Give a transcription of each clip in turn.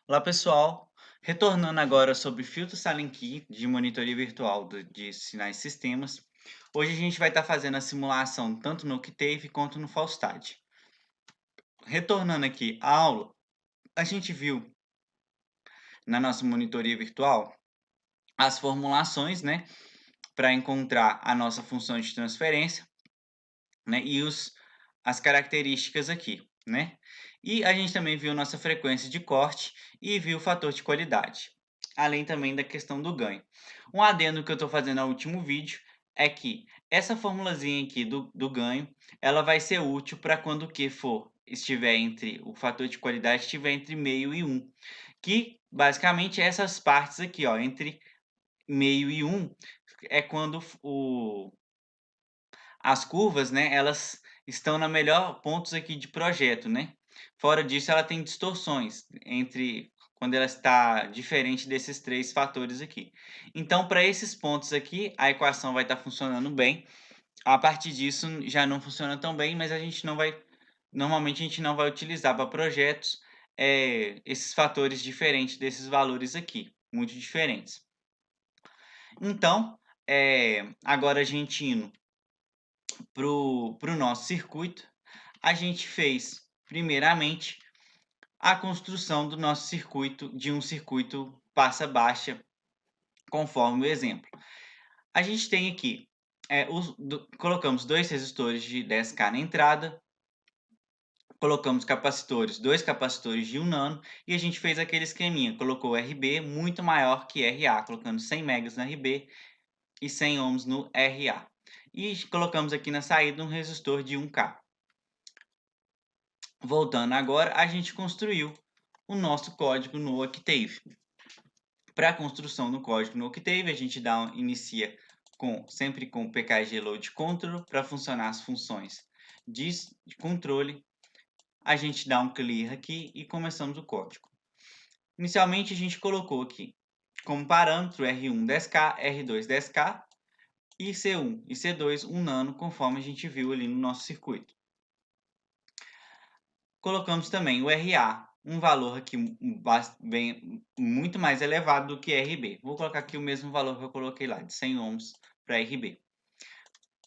Olá, pessoal. Retornando agora sobre filtro Saленkey de monitoria virtual de sinais e sistemas. Hoje a gente vai estar fazendo a simulação tanto no Octave quanto no Falstad. Retornando aqui à aula, a gente viu na nossa monitoria virtual as formulações, né, para encontrar a nossa função de transferência, né, e as características aqui, né? E a gente também viu nossa frequência de corte e viu o fator de qualidade, além também da questão do ganho. Um adendo que eu estou fazendo no último vídeo é que essa formulazinha aqui do ganho, ela vai ser útil para quando o Q for estiver entre o fator de qualidade estiver entre meio e 1, que basicamente essas partes aqui, ó, entre meio e 1, é quando as curvas, né, elas estão na melhor pontos aqui de projeto, né. Fora disso, ela tem distorções entre quando ela está diferente desses 3 fatores aqui. Então, para esses pontos aqui, a equação vai estar funcionando bem. A partir disso, já não funciona tão bem, mas a gente não vai normalmente a gente não vai utilizar para projetos, esses fatores diferentes desses valores aqui, muito diferentes. Então, agora a gente indo para o nosso circuito, a gente fez, primeiramente, a construção do nosso circuito, de um circuito passa-baixa, conforme o exemplo. A gente tem aqui, colocamos dois resistores de 10K na entrada, colocamos capacitores, dois capacitores de 1 nano, e a gente fez aquele esqueminha, colocou RB muito maior que RA, colocando 100 megas no RB e 100 ohms no RA. E colocamos aqui na saída um resistor de 1K. Voltando agora, a gente construiu o nosso código no Octave. Para a construção do código no Octave, a gente inicia sempre com o PKG Load Control para funcionar as funções de controle. A gente dá um clear aqui e começamos o código. Inicialmente, a gente colocou aqui como parâmetro R1 10K, R2 10K e C1 e C2 1 nano, conforme a gente viu ali no nosso circuito. Colocamos também o RA, um valor aqui muito mais elevado do que RB. Vou colocar aqui o mesmo valor que eu coloquei lá, de 100 ohms para RB.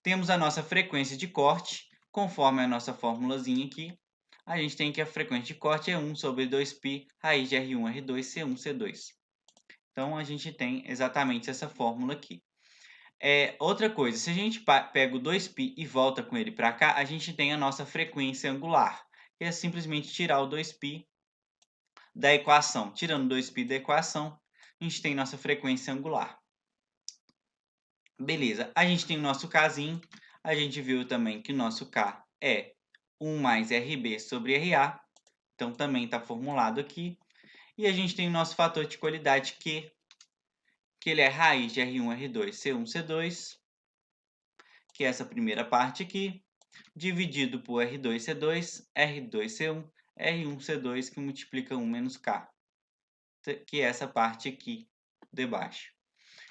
Temos a nossa frequência de corte, conforme a nossa formulazinha aqui. A gente tem que a frequência de corte é 1 sobre 2π raiz de R1, R2, C1, C2. Então, a gente tem exatamente essa fórmula aqui. Outra coisa, se a gente pega o 2π e volta com ele para cá, a gente tem a nossa frequência angular, que é simplesmente tirar o 2π da equação. Tirando 2π da equação, a gente tem nossa frequência angular. Beleza, a gente tem o nosso Kzinho, a gente viu também que o nosso K é 1 mais RB sobre RA, então também está formulado aqui. E a gente tem o nosso fator de qualidade Q, que ele é raiz de R1, R2, C1, C2, que é essa primeira parte aqui, dividido por R2C2, R2C1, R1C2, que multiplica 1 menos K, que é essa parte aqui de baixo.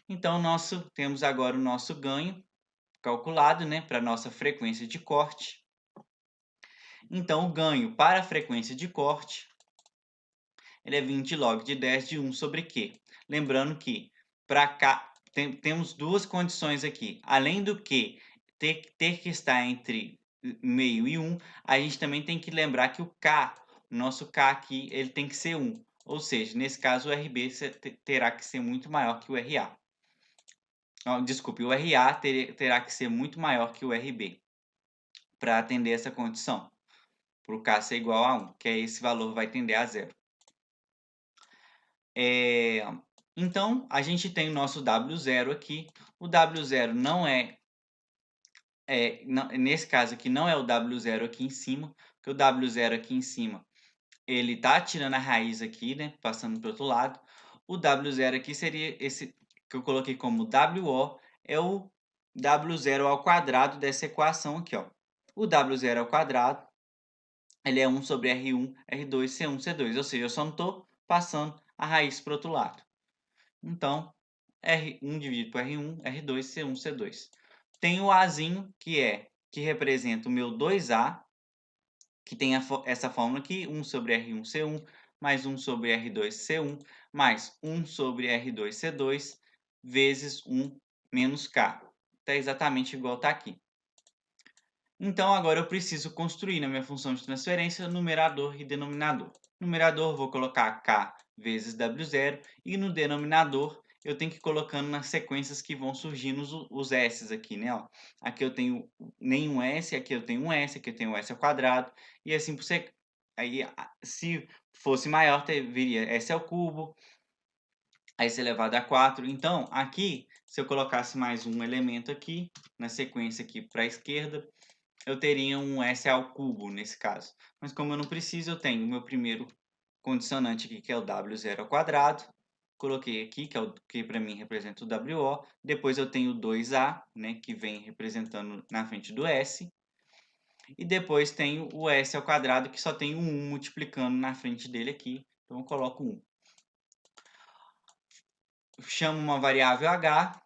Então, temos agora o nosso ganho calculado, né, para a nossa frequência de corte. Então, o ganho para a frequência de corte, ele é 20 log de 10 de 1 sobre Q. Lembrando que para cá temos duas condições aqui. Além do que ter que estar entre meio e 1, a gente também tem que lembrar que o nosso K aqui, ele tem que ser 1. Ou seja, nesse caso o RB terá que ser muito maior que o RA. Desculpe, o RA terá que ser muito maior que o RB para atender essa condição. Para o K ser igual a 1, que é esse valor vai tender a 0. Então, a gente tem o nosso W0 aqui. O W0 nesse caso aqui, não é o W0 aqui em cima, porque o W0 aqui em cima, ele está tirando a raiz aqui, né, passando para o outro lado. O W0 aqui seria esse que eu coloquei como WO, é o W0 ao quadrado dessa equação aqui, ó. O W0 ao quadrado, ele é 1 sobre R1, R2, C1, C2, ou seja, eu só não estou passando a raiz para o outro lado. Então, R1 dividido por R1, R2, C1, C2. Tem o Azinho, que representa o meu 2A, que tem essa fórmula aqui, 1 sobre R1, C1, mais 1 sobre R2C1, mais 1 sobre R2C2, vezes 1 menos K. Está exatamente igual está aqui. Então, agora eu preciso construir na minha função de transferência numerador e denominador. No numerador, vou colocar K vezes W0, e no denominador, eu tenho que ir colocando nas sequências que vão surgindo os S's aqui, né? Ó, aqui eu tenho nenhum S, aqui eu tenho um S, aqui eu tenho um S ao quadrado, e assim por ser. Aí, se fosse maior, viria S ao cubo, a S elevado a 4. Então, aqui, se eu colocasse mais um elemento aqui, na sequência aqui para a esquerda, eu teria um S ao cubo nesse caso. Mas como eu não preciso, eu tenho o meu primeiro condicionante aqui, que é o W0 ao quadrado. Coloquei aqui, que é o que para mim representa o WO. Depois eu tenho o 2A, né, que vem representando na frente do S. E depois tenho o S ao quadrado, que só tem o 1 multiplicando na frente dele aqui. Então eu coloco 1. Chamo uma variável H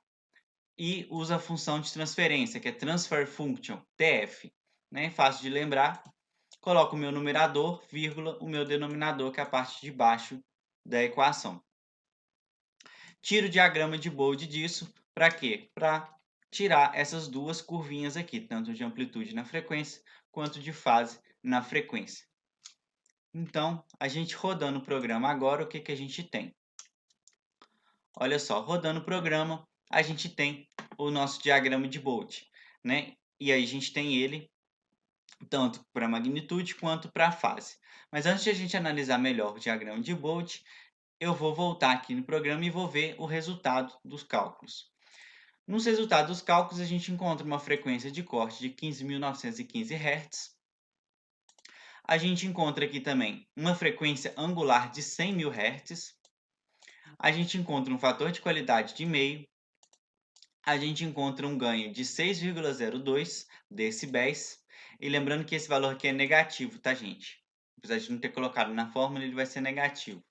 e uso a função de transferência, que é Transfer Function, TF. Né? Fácil de lembrar. Coloco o meu numerador, vírgula, o meu denominador, que é a parte de baixo da equação. Tiro o diagrama de Bode disso, para quê? Para tirar essas duas curvinhas aqui, tanto de amplitude na frequência, quanto de fase na frequência. Então, a gente rodando o programa agora, o que, que a gente tem? Olha só, rodando o programa, a gente tem o nosso diagrama de Bode, né? E aí a gente tem ele tanto para magnitude quanto para fase. Mas antes de a gente analisar melhor o diagrama de Bode, eu vou voltar aqui no programa e vou ver o resultado dos cálculos. Nos resultados dos cálculos, a gente encontra uma frequência de corte de 15.915 Hz. A gente encontra aqui também uma frequência angular de 100.000 Hz. A gente encontra um fator de qualidade de meio. A gente encontra um ganho de 6,02 decibéis. E lembrando que esse valor aqui é negativo, tá, gente? Apesar de não ter colocado na fórmula, ele vai ser negativo.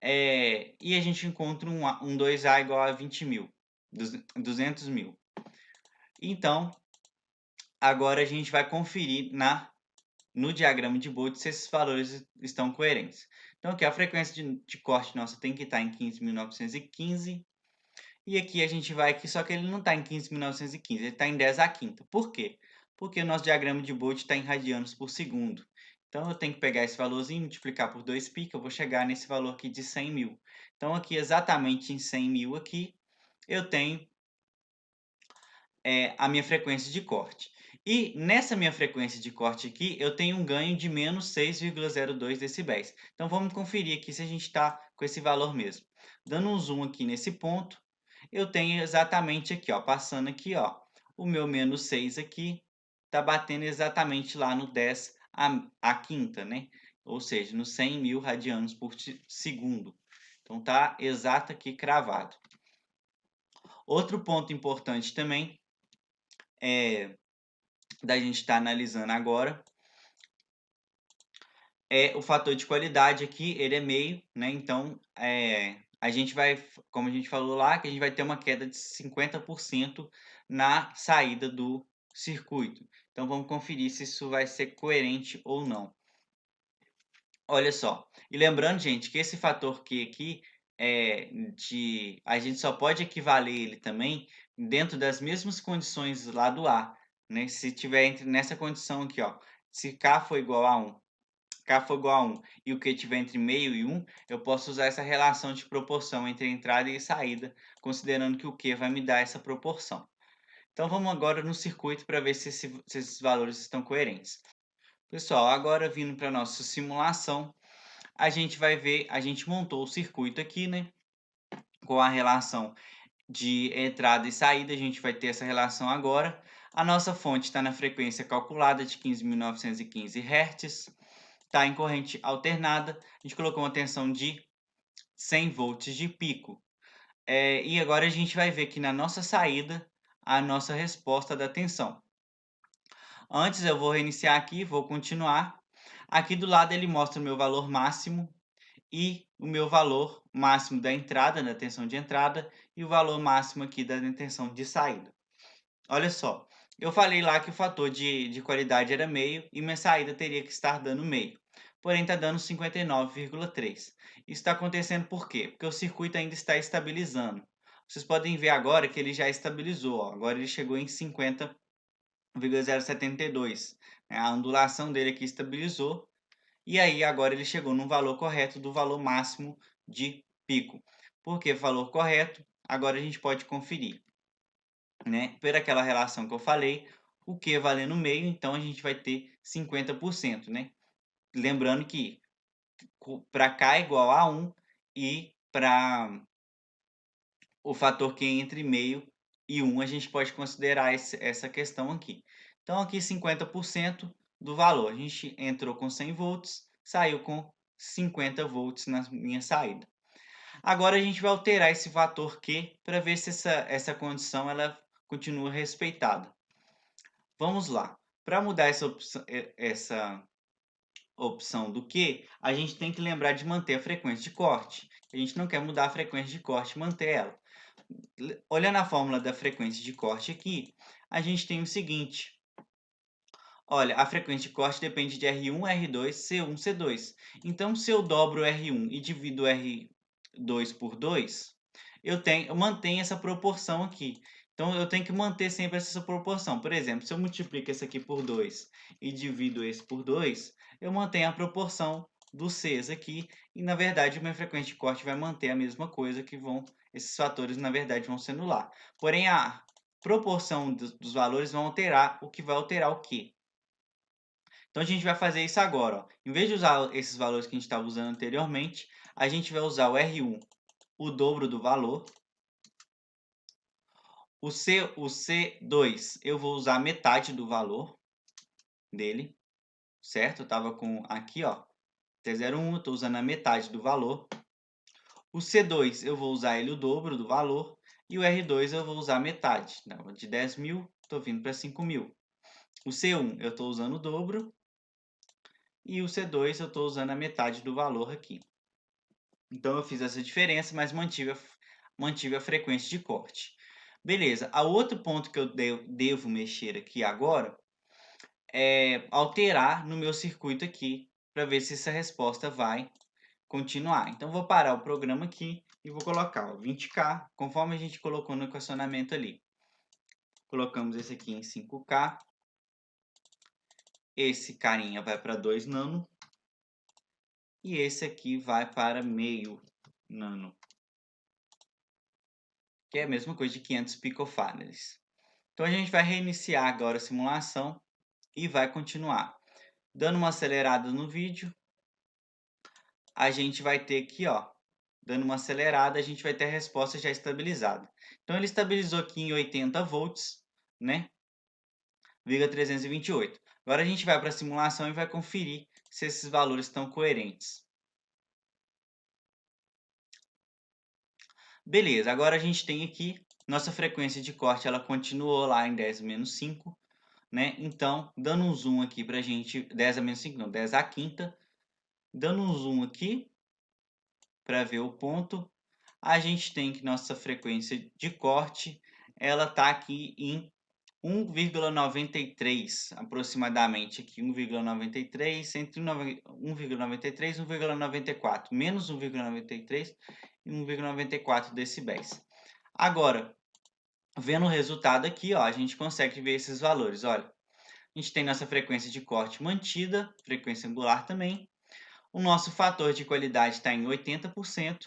E a gente encontra um 2A igual a 20.000, 200.000. Então, agora a gente vai conferir no diagrama de Bode se esses valores estão coerentes. Então, aqui a frequência de corte nossa tem que estar em 15.915. E aqui a gente vai aqui, só que ele não está em 15.915, ele está em 10 à quinta. Por quê? Porque o nosso diagrama de Bode está em radianos por segundo. Então, eu tenho que pegar esse valorzinho, multiplicar por 2π, que eu vou chegar nesse valor aqui de 100.000. Então, aqui exatamente em 100.000 aqui, eu tenho a minha frequência de corte. E nessa minha frequência de corte aqui, eu tenho um ganho de menos 6,02 decibéis. Então, vamos conferir aqui se a gente está com esse valor mesmo. Dando um zoom aqui nesse ponto, eu tenho exatamente aqui, ó, passando aqui, ó, o meu menos 6 aqui está batendo exatamente lá no 10 à quinta, né? Ou seja, nos 100.000 radianos por segundo. Então, tá exato aqui cravado. Outro ponto importante também da gente estar analisando agora é o fator de qualidade aqui, ele é meio, né? Então, a gente vai, como a gente falou lá, que a gente vai ter uma queda de 50% na saída do circuito. Então, vamos conferir se isso vai ser coerente ou não. Olha só, e lembrando, gente, que esse fator Q aqui, a gente só pode equivaler ele também dentro das mesmas condições lá do A, né? Se tiver nessa condição aqui, ó, se K for igual a 1, K for igual a 1 e o Q tiver entre meio e 1, eu posso usar essa relação de proporção entre entrada e saída, considerando que o Q vai me dar essa proporção. Então vamos agora no circuito para ver se esses valores estão coerentes. Pessoal, agora vindo para a nossa simulação, a gente vai ver, a gente montou o circuito aqui, né? Com a relação de entrada e saída, a gente vai ter essa relação agora. A nossa fonte está na frequência calculada de 15.915 Hz, está em corrente alternada, a gente colocou uma tensão de 100 volts de pico. E agora a gente vai ver aqui na nossa saída a nossa resposta da tensão. Antes eu vou reiniciar aqui, vou continuar. Aqui do lado ele mostra o meu valor máximo e o meu valor máximo da entrada, da tensão de entrada, e o valor máximo aqui da tensão de saída. Olha só, eu falei lá que o fator de qualidade era meio e minha saída teria que estar dando meio. porém está dando 59,3. Isso está acontecendo por quê? Porque o circuito ainda está estabilizando. Vocês podem ver agora que ele já estabilizou, ó. Agora ele chegou em 50,072. Né? A ondulação dele aqui estabilizou, e aí agora ele chegou no valor correto do valor máximo de pico. Por que valor correto? Agora a gente pode conferir, né? Por aquela relação que eu falei, o Q valendo meio, então a gente vai ter 50%, né? Lembrando que para K é igual a 1 e para o fator Q entre meio e 1 a gente pode considerar essa questão aqui. Então aqui 50% do valor. A gente entrou com 100 volts, saiu com 50 volts na minha saída. Agora a gente vai alterar esse fator Q para ver se essa condição ela continua respeitada. Vamos lá. Para mudar essa opção do Q, a gente tem que lembrar de manter a frequência de corte. A gente não quer mudar a frequência de corte e manter ela. Olhando a fórmula da frequência de corte aqui, a gente tem o seguinte. Olha, a frequência de corte depende de R1, R2, C1, C2. Então, se eu dobro R1 e divido R2 por 2, eu mantenho essa proporção aqui. Então, eu tenho que manter sempre essa proporção. Por exemplo, se eu multiplico esse aqui por 2 e divido esse por 2, eu mantenho a proporção dos Cs aqui. E, na verdade, a minha frequência de corte vai manter a mesma coisa, que esses fatores, na verdade, vão se anular. Porém, a proporção dos valores vão alterar, o que vai alterar o quê? Então, a gente vai fazer isso agora. Ó. Em vez de usar esses valores que a gente estava usando anteriormente, a gente vai usar o R1, o dobro do valor. O C2, eu vou usar metade do valor dele, certo? Eu estava com aqui, ó, T01, eu estou usando a metade do valor. O C2, eu vou usar ele o dobro do valor. E o R2, eu vou usar metade. Então, de 10.000, estou vindo para 5.000. O C1, eu estou usando o dobro. E o C2 eu estou usando a metade do valor aqui. Então eu fiz essa diferença, mas mantive a frequência de corte. Beleza, o outro ponto que eu devo mexer aqui agora é alterar no meu circuito aqui, para ver se essa resposta vai continuar. Então vou parar o programa aqui e vou colocar ó, 20K, conforme a gente colocou no equacionamento ali. Colocamos esse aqui em 5K. Esse carinha vai para 2 nano. E esse aqui vai para meio nano, que é a mesma coisa de 500 picofarads. Então a gente vai reiniciar agora a simulação e vai continuar. Dando uma acelerada no vídeo, a gente vai ter aqui, ó, dando uma acelerada, a gente vai ter a resposta já estabilizada. Então ele estabilizou aqui em 80 volts, né? 328. Agora a gente vai para a simulação e vai conferir se esses valores estão coerentes. Beleza, agora a gente tem aqui, nossa frequência de corte, ela continuou lá em 10 a menos 5, né? Então, dando um zoom aqui pra gente, 10 a menos 5 não, 10 à quinta, dando um zoom aqui, para ver o ponto, a gente tem que nossa frequência de corte, ela tá aqui em 1,93 aproximadamente aqui, 1,93 entre 1,93 e 1,94, menos 1,93 e 1,94 decibéis. Agora, vendo o resultado aqui, ó, a gente consegue ver esses valores. Olha, a gente tem nossa frequência de corte mantida, frequência angular também. O nosso fator de qualidade está em 80%.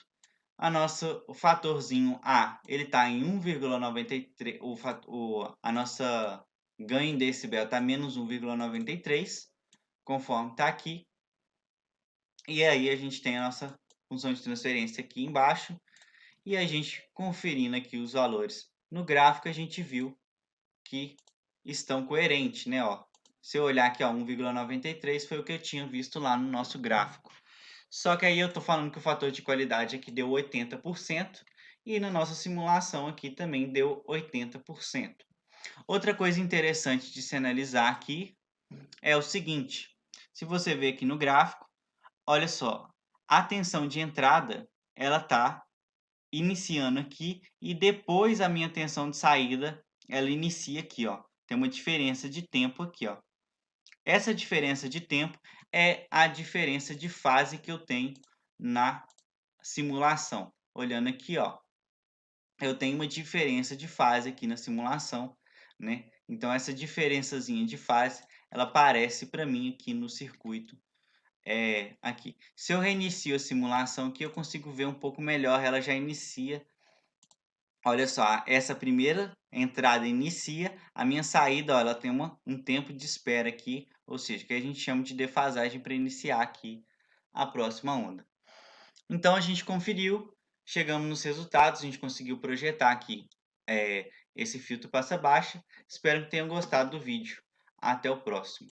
O fatorzinho A, ele está em 1,93. A nossa ganho em decibel está menos 1,93, conforme está aqui. E aí a gente tem a nossa função de transferência aqui embaixo. E a gente conferindo aqui os valores no gráfico, a gente viu que estão coerentes, né? Ó, se eu olhar aqui, ó, 1,93 foi o que eu tinha visto lá no nosso gráfico. Só que aí eu estou falando que o fator de qualidade aqui deu 80% e na nossa simulação aqui também deu 80%. Outra coisa interessante de se analisar aqui é o seguinte, se você ver aqui no gráfico, olha só, a tensão de entrada, ela está iniciando aqui e depois a minha tensão de saída, ela inicia aqui, ó. Tem uma diferença de tempo aqui, ó. Essa diferença de tempo é a diferença de fase que eu tenho na simulação. Olhando aqui, ó, eu tenho uma diferença de fase aqui na simulação, né? Então essa diferençazinha de fase, ela aparece para mim aqui no circuito, aqui. Se eu reinicio a simulação aqui, eu consigo ver um pouco melhor, ela já inicia. Olha só, essa primeira entrada inicia, a minha saída, ó, ela tem um tempo de espera aqui, ou seja, que a gente chama de defasagem para iniciar aqui a próxima onda. Então a gente conferiu, chegamos nos resultados, a gente conseguiu projetar aqui esse filtro passa baixa. Espero que tenham gostado do vídeo. Até o próximo.